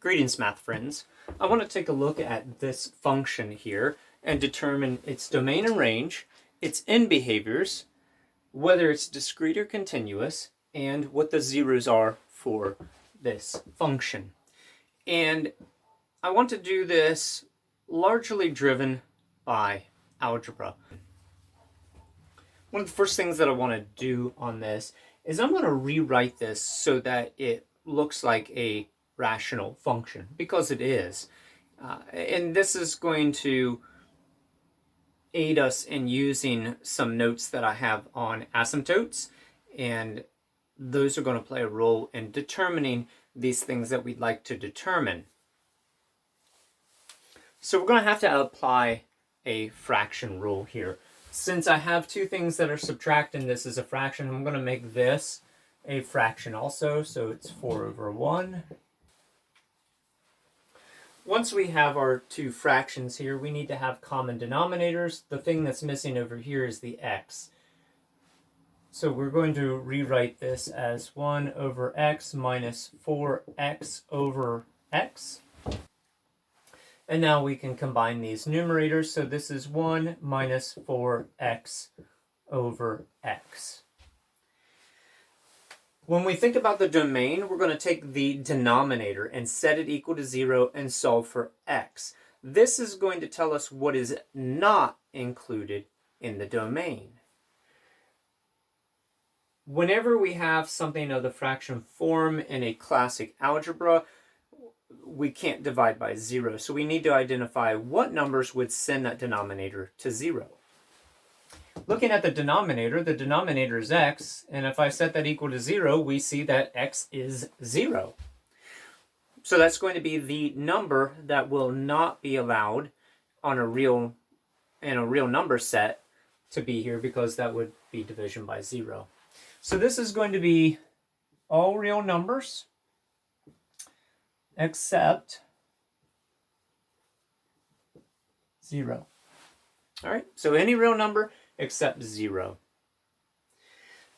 Greetings, math friends. I want to take a look at this function here and determine its domain and range, its end behaviors, whether it's discrete or continuous, and what the zeros are for this function. And I want to do this largely driven by algebra. One of the first things that I want to do on this is I'm going to rewrite this so that it looks like a rational function, because it is. And this is going to aid us in using some notes that I have on asymptotes, and those are going to play a role in determining these things that we'd like to determine. So we're going to have to apply a fraction rule here. Since I have two things that are subtracting this as a fraction, I'm going to make this a fraction also, so it's 4/1. Once we have our two fractions here, we need to have common denominators. The thing that's missing over here is the x. So we're going to rewrite this as 1/x minus 4x over x. And now we can combine these numerators. So this is 1 minus 4x over x. When we think about the domain, we're going to take the denominator and set it equal to 0 and solve for x. This is going to tell us what is not included in the domain. Whenever we have something of the fraction form in a classic algebra, we can't divide by 0. So we need to identify what numbers would send that denominator to 0. Looking at the denominator is x, and if I set that equal to 0, we see that x is 0. So that's going to be the number that will not be allowed on a real number set to be here, because that would be division by 0. So this is going to be all real numbers except 0. All right, so any real number except 0.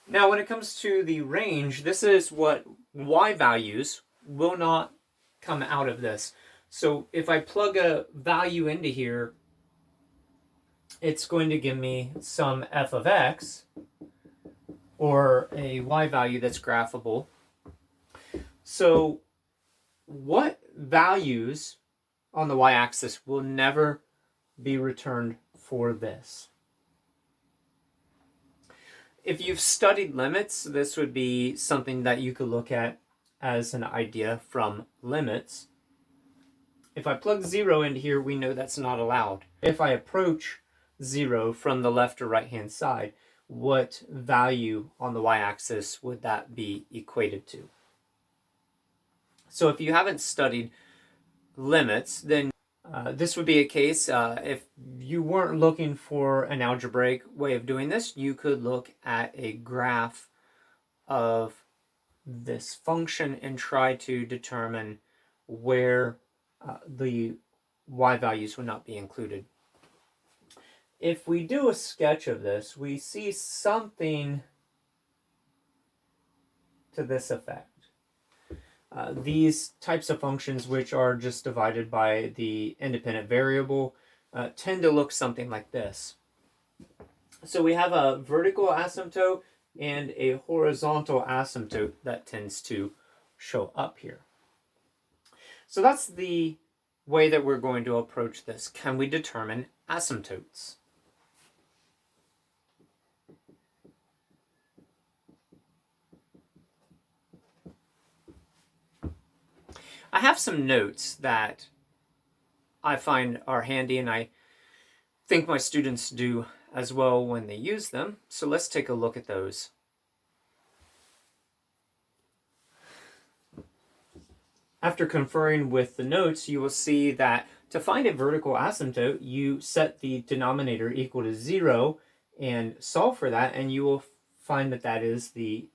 Now, when it comes to the range, this is what y values will not come out of this. So if I plug a value into here, it's going to give me some f of x, or a y value that's graphable. So what values on the y-axis will never be returned for this? If you've studied limits, this would be something that you could look at as an idea from limits. If I plug 0 into here, we know that's not allowed. If I approach 0 from the left or right-hand side, what value on the y-axis would that be equated to? So if you haven't studied limits, then this would be a case, if you weren't looking for an algebraic way of doing this, you could look at a graph of this function and try to determine where the y values would not be included. If we do a sketch of this, we see something to this effect. These types of functions, which are just divided by the independent variable, tend to look something like this. So we have a vertical asymptote and a horizontal asymptote that tends to show up here. So that's the way that we're going to approach this. Can we determine asymptotes? I have some notes that I find are handy, and I think my students do as well when they use them. So let's take a look at those. After conferring with the notes, you will see that to find a vertical asymptote, you set the denominator equal to 0 and solve for that, and you will find that that is the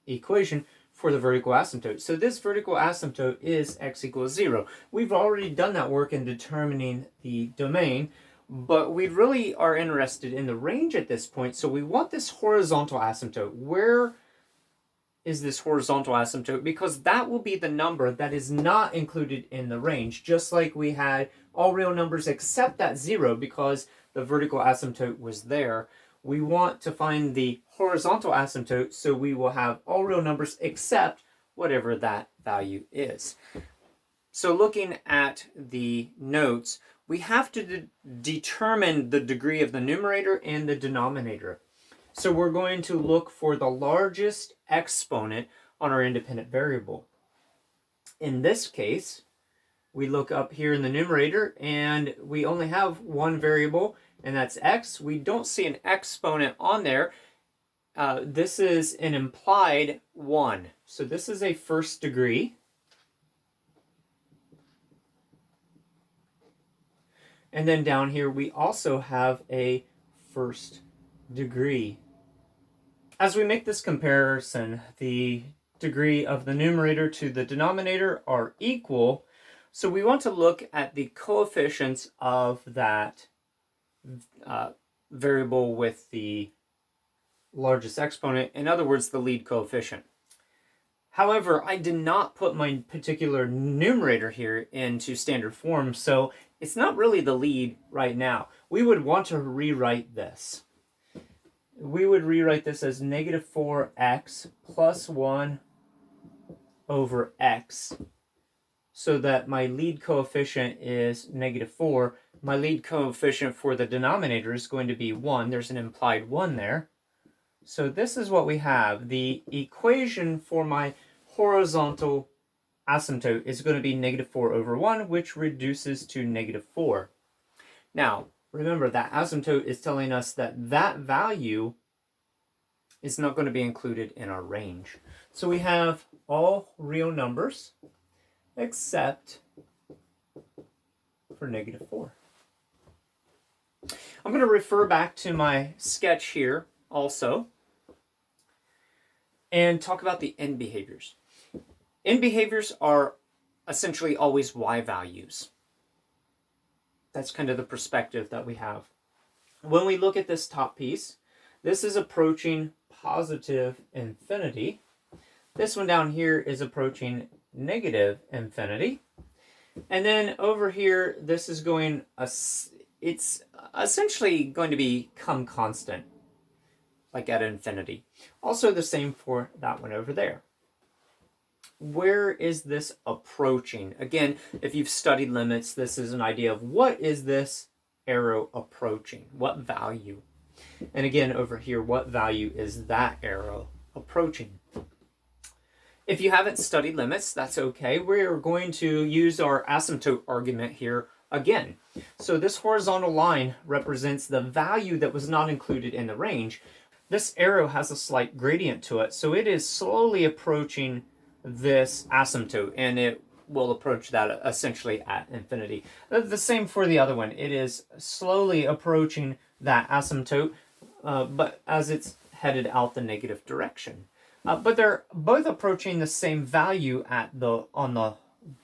equation for the vertical asymptote. So this vertical asymptote is x equals 0. We've already done that work in determining the domain, but we really are interested in the range at this point. So we want this horizontal asymptote. Where is this horizontal asymptote, because that will be the number that is not included in the range, just like we had all real numbers except that 0 because the vertical asymptote was there. We want to find the horizontal asymptote, so we will have all real numbers except whatever that value is. So looking at the notes, we have to determine the degree of the numerator and the denominator. So we're going to look for the largest exponent on our independent variable. In this case, we look up here in the numerator and we only have one variable, and that's x. We don't see an exponent on there. This is an implied 1. So this is a first degree. And then down here we also have a first degree. As we make this comparison, the degree of the numerator to the denominator are equal. So we want to look at the coefficients of that variable with the largest exponent, in other words, the lead coefficient. However, I did not put my particular numerator here into standard form, so it's not really the lead right now. We would want to rewrite this. We would rewrite this as negative 4x plus 1 over x, so that my lead coefficient is negative 4. My lead coefficient for the denominator is going to be 1. There's an implied 1 there. So this is what we have. The equation for my horizontal asymptote is going to be negative 4 over 1, which reduces to negative 4. Now, remember that asymptote is telling us that that value is not going to be included in our range. So we have all real numbers except for negative 4. I'm going to refer back to my sketch here also and talk about the end behaviors. End behaviors are essentially always y values. That's kind of the perspective that we have. When we look at this top piece, this is approaching positive infinity. This one down here is approaching negative infinity. And then over here, this is going, it's essentially going to become constant, like at infinity. Also the same for that one over there. Where is this approaching? Again, if you've studied limits, this is an idea of what is this arrow approaching? What value? And again, over here, what value is that arrow approaching? If you haven't studied limits, that's okay. We're going to use our asymptote argument here again. So this horizontal line represents the value that was not included in the range. This arrow has a slight gradient to it, so it is slowly approaching this asymptote, and it will approach that essentially at infinity. The same for the other one. It is slowly approaching that asymptote, but as it's headed out the negative direction. But they're both approaching the same value on the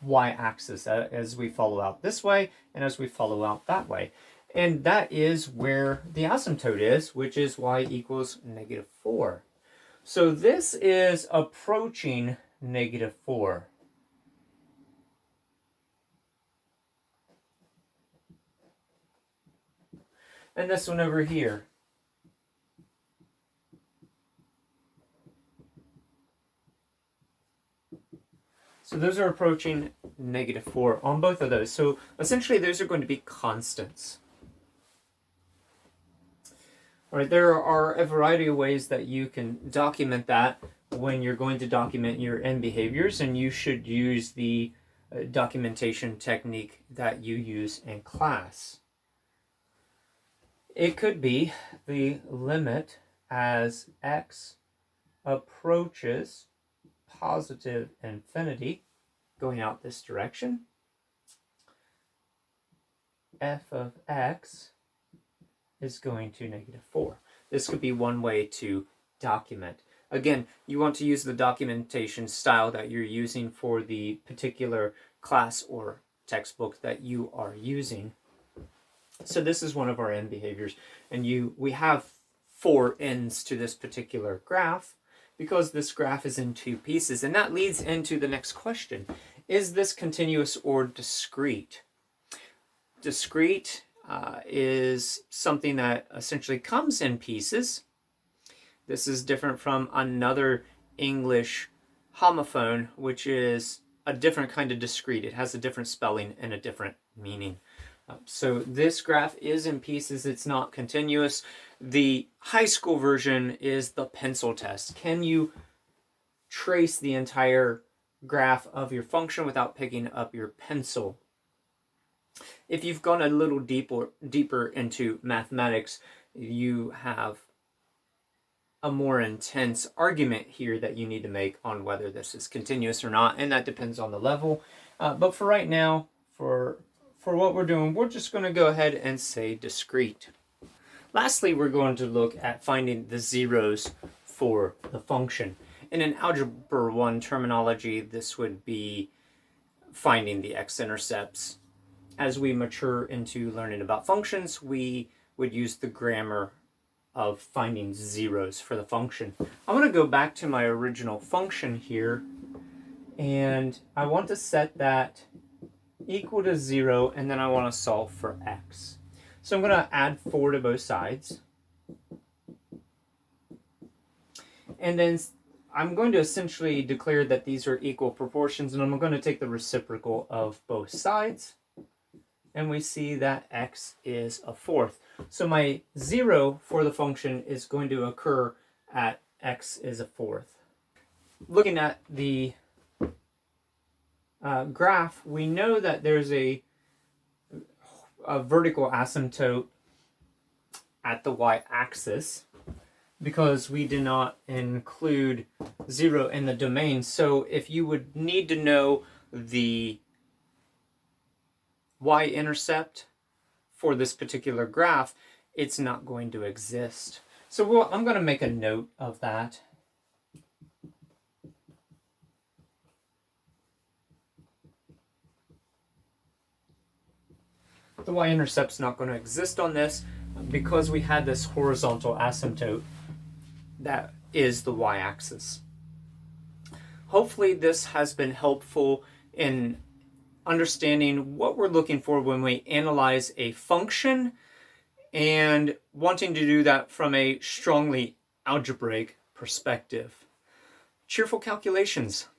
y-axis as we follow out this way and as we follow out that way. And that is where the asymptote is, which is y equals negative 4. So this is approaching negative 4. And this one over here. So those are approaching negative 4 on both of those. So essentially those are going to be constants. All right, there are a variety of ways that you can document that when you're going to document your end behaviors, and you should use the documentation technique that you use in class. It could be the limit as x approaches positive infinity, going out this direction, f of x is going to negative 4. This could be one way to document. Again, you want to use the documentation style that you're using for the particular class or textbook that you are using. So this is one of our end behaviors, and we have 4 ends to this particular graph, because this graph is in two pieces. And that leads into the next question. Is this continuous or discrete? Discrete is something that essentially comes in pieces. This is different from another English homophone, which is a different kind of discrete. It has a different spelling and a different meaning. So this graph is in pieces. It's not continuous. The high school version is the pencil test. Can you trace the entire graph of your function without picking up your pencil? If you've gone a little deeper into mathematics, you have a more intense argument here that you need to make on whether this is continuous or not, and that depends on the level. But for right now, for what we're doing, we're just going to go ahead and say discrete. Lastly, we're going to look at finding the zeros for the function. In an Algebra 1 terminology, this would be finding the x-intercepts. As we mature into learning about functions, we would use the grammar of finding zeros for the function. I'm going to go back to my original function here, and I want to set that equal to 0, and then I want to solve for x. So I'm going to add 4 to both sides. And then I'm going to essentially declare that these are equal proportions, and I'm going to take the reciprocal of both sides. And we see that x is a fourth. So my 0 for the function is going to occur at x is a fourth. Looking at the graph, we know that there's a vertical asymptote at the y-axis because we did not include 0 in the domain. So if you would need to know the y-intercept for this particular graph, it's not going to exist. So I'm going to make a note of that. The y-intercept's not going to exist on this because we had this horizontal asymptote that is the y-axis. Hopefully this has been helpful in understanding what we're looking for when we analyze a function and wanting to do that from a strongly algebraic perspective. Cheerful calculations.